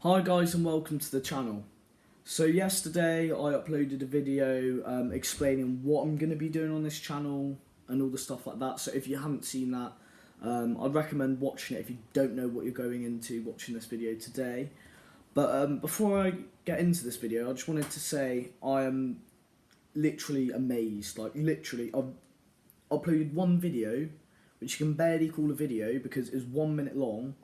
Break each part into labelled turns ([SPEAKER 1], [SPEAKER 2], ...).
[SPEAKER 1] Hi guys and welcome to the channel. So yesterday I uploaded a video explaining what I'm going to be doing on this channel and all the stuff like that. So if you haven't seen that, I'd recommend watching it if you don't know what you're going into watching this video today. But before I get into this video, I just wanted to say I am literally amazed. Like literally, I've uploaded one video, which you can barely call a video because it's 1 minute long.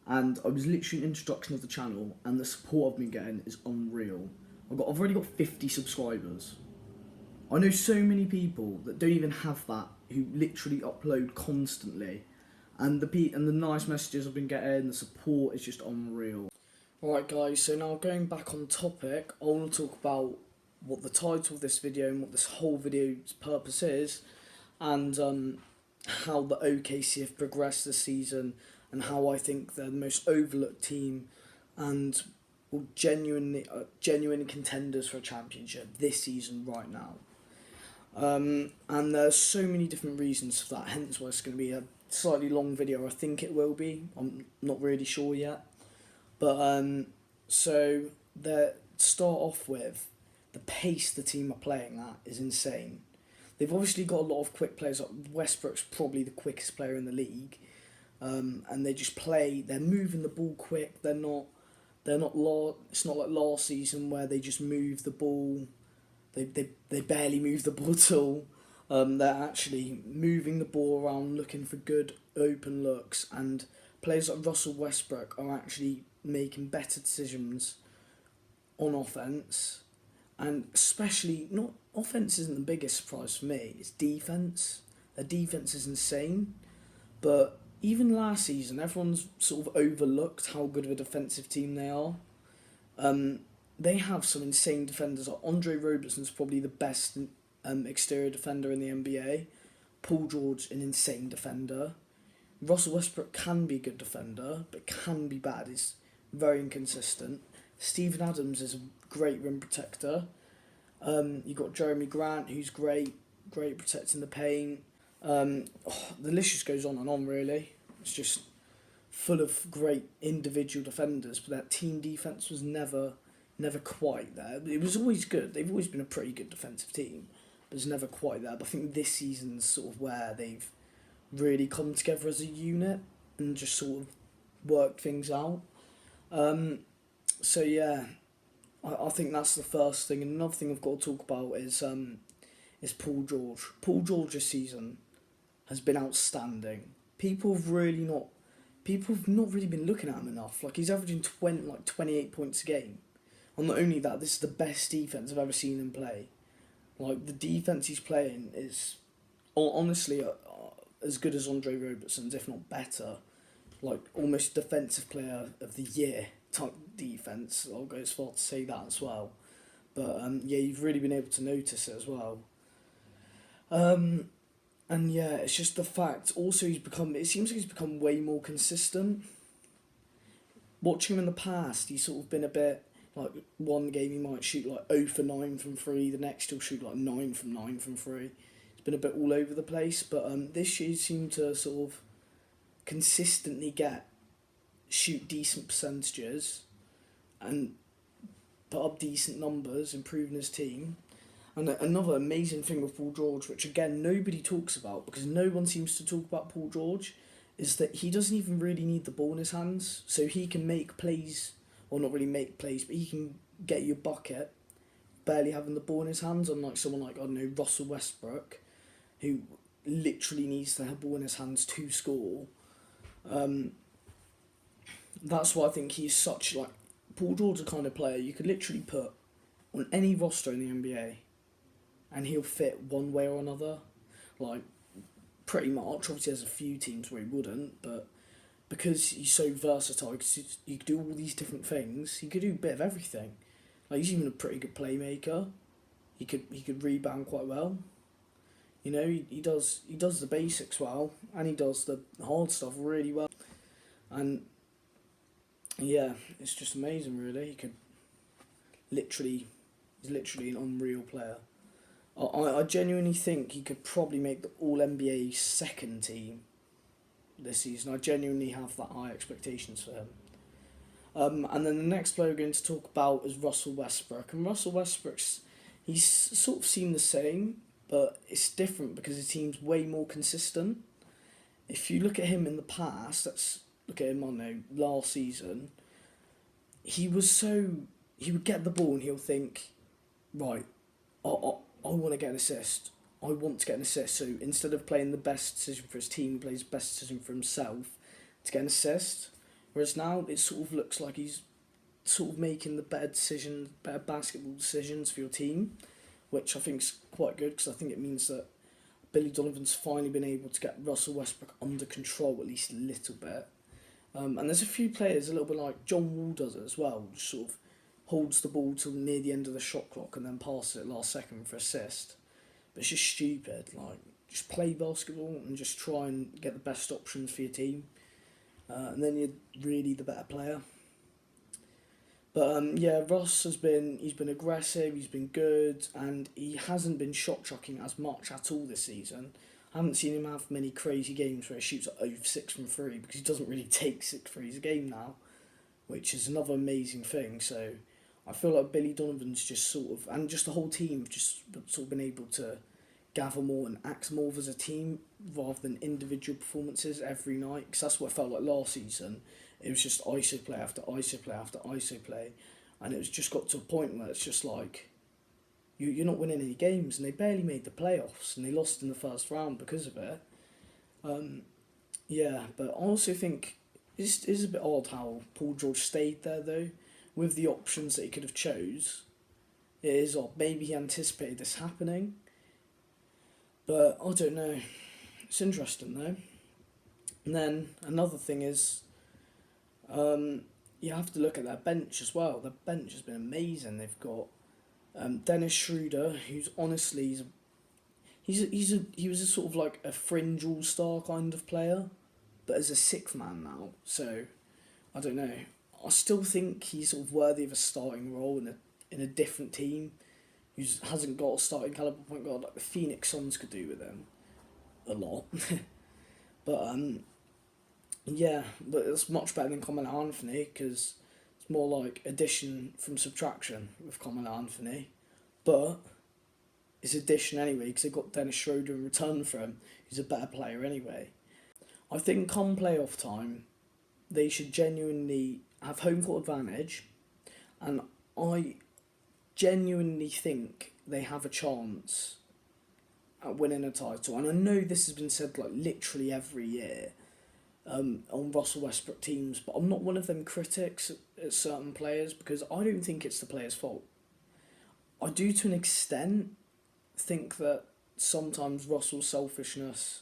[SPEAKER 1] And I was literally an introduction of the channel, and the support I've been getting is unreal. I've already got 50 subscribers. I know so many people that don't even have that, who literally upload constantly, and the nice messages I've been getting, the support is just unreal. Alright guys, so now going back on topic, I want to talk about what the title of this video and what this whole video's purpose is, and how the OKC have progressed this season, and how I think they're the most overlooked team and will genuine contenders for a championship this season right now. And there's so many different reasons for that, hence why it's going to be a slightly long video. I think it will be, I'm not really sure yet. But so to start off with, the pace the team are playing at is insane. They've obviously got a lot of quick players. Like Westbrook's probably the quickest player in the league. And they just play. They're moving the ball quick. It's not like last season where they just move the ball. They barely move the ball at all. They're actually moving the ball around, looking for good open looks. And players like Russell Westbrook are actually making better decisions on offense. And especially, not offense isn't the biggest surprise for me. It's defense. Their defense is insane, but even last season, everyone's sort of overlooked how good of a defensive team they are. They have some insane defenders. Like Andre Robertson's probably the best exterior defender in the NBA. Paul George, an insane defender. Russell Westbrook can be a good defender, but can be bad. He's very inconsistent. Steven Adams is a great rim protector. You've got Jeremy Grant, who's great protecting the paint. The list just goes on and on, really. It's just full of great individual defenders, but that team defense was never quite there. It was always good. They've always been a pretty good defensive team, but it's never quite there. But I think this season's sort of where they've really come together as a unit and just sort of worked things out. So yeah, I think that's the first thing. And another thing I've got to talk about is Paul George. Paul George this season has been outstanding. People have not really been looking at him enough. Like, he's averaging 28 points a game. And not only that, this is the best defense I've ever seen him play. Like, the defense he's playing is honestly as good as Andre Robertson's, if not better. Like, almost defensive player of the year type defense. I'll go as far to say that as well. But yeah, you've really been able to notice it as well. And yeah, it's just the fact. Also, it seems like he's become way more consistent. Watching him in the past, he's sort of been a bit, like, one game he might shoot like 0 for 9 from 3, the next he'll shoot like 9 from 9 from 3. It's been a bit all over the place, but this year he seemed to sort of consistently shoot decent percentages and put up decent numbers, improving his team. And another amazing thing with Paul George, which again nobody talks about because no one seems to talk about Paul George, is that he doesn't even really need the ball in his hands. So he can make plays, or not really make plays, but he can get you a bucket, barely having the ball in his hands, unlike someone like, I don't know, Russell Westbrook, who literally needs to have the ball in his hands to score. That's why I think he's such, like, Paul George is the kind of player you could literally put on any roster in the NBA and he'll fit one way or another. Like, pretty much. Obviously there's a few teams where he wouldn't, but because he's so versatile, because you could do all these different things, he could do a bit of everything. Like, he's even a pretty good playmaker. He could rebound quite well. You know, he does the basics well, and he does the hard stuff really well. And yeah, it's just amazing, really. He's literally an unreal player. I genuinely think he could probably make the All-NBA second team this season. I genuinely have that high expectations for him. And then the next player we're going to talk about is Russell Westbrook. And Russell Westbrook's, he's sort of seemed the same, but it's different because his team's way more consistent. If you look at him in the past, let's look at him on last season, he would get the ball and he'll think, right, I want to get an assist. I want to get an assist. So instead of playing the best decision for his team, he plays the best decision for himself to get an assist. Whereas now it sort of looks like he's sort of making the better basketball decisions for your team, which I think is quite good because I think it means that Billy Donovan's finally been able to get Russell Westbrook under control at least a little bit. And there's a few players a little bit like John Wall does it as well, just sort of holds the ball till near the end of the shot clock and then passes it last second for assist. But it's just stupid. Like, just play basketball and just try and get the best options for your team. And then you're really the better player. But yeah, Ross he's been aggressive, he's been good, and he hasn't been shot chucking as much at all this season. I haven't seen him have many crazy games where he shoots over 6 from 3 because he doesn't really take 6 threes a game now, which is another amazing thing. So I feel like Billy Donovan's just sort of, and just the whole team, have just sort of been able to gather more and act more as a team rather than individual performances every night. Because that's what it felt like last season. It was just ISO play after ISO play after ISO play, and it was just got to a point where it's just like, you're not winning any games, and they barely made the playoffs, and they lost in the first round because of it. Yeah, but I also think it is a bit odd how Paul George stayed there though, with the options that he could have chose. It is odd. Maybe he anticipated this happening, but I don't know. It's interesting though. And then another thing is, you have to look at their bench as well. The bench has been amazing. They've got Dennis Schroeder, who's honestly he was a sort of like a fringe all-star kind of player, but as a sixth man now. So I don't know. I still think he's sort of worthy of a starting role in a different team. Who hasn't got a starting caliber point guard like the Phoenix Suns could do with him a lot. But yeah, but it's much better than Carmelo Anthony because it's more like addition from subtraction with Carmelo Anthony. But it's addition anyway because they got Dennis Schroeder in return for him, who's a better player anyway. I think come playoff time, they should genuinely have home court advantage, and I genuinely think they have a chance at winning a title. And I know this has been said like literally every year on Russell Westbrook teams, but I'm not one of them critics at certain players because I don't think it's the player's fault. I do to an extent think that sometimes Russell's selfishness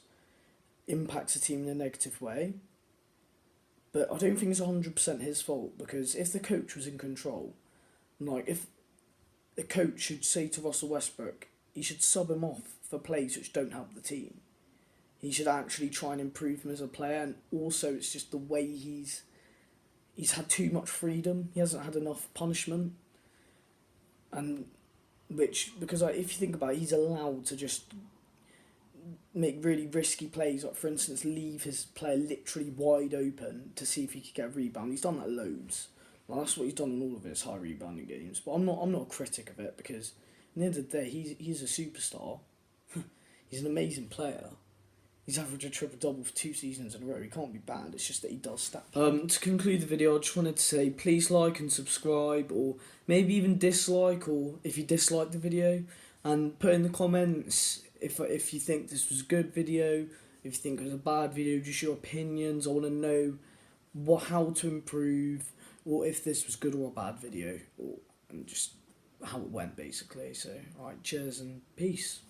[SPEAKER 1] impacts a team in a negative way, but I don't think it's 100% his fault because if the coach was in control, like if the coach should say to Russell Westbrook, he should sub him off for plays which don't help the team. He should actually try and improve him as a player, and also it's just the way he's had too much freedom. He hasn't had enough punishment, and because if you think about it, he's allowed to just make really risky plays, like for instance leave his player literally wide open to see if he could get a rebound. He's done that loads. Well, that's what he's done in all of his high rebounding games. But I'm not a critic of it because at the end of the day he's a superstar. He's an amazing player. He's averaged a triple-double for 2 seasons in a row. He can't be bad. It's just that he does stat. To conclude the video, I just wanted to say please like and subscribe, or maybe even dislike, or if you dislike the video, and put in the comments if you think this was a good video, if you think it was a bad video, just your opinions. I want to know how to improve, or if this was good or a bad video, and just how it went basically. So alright, cheers and peace.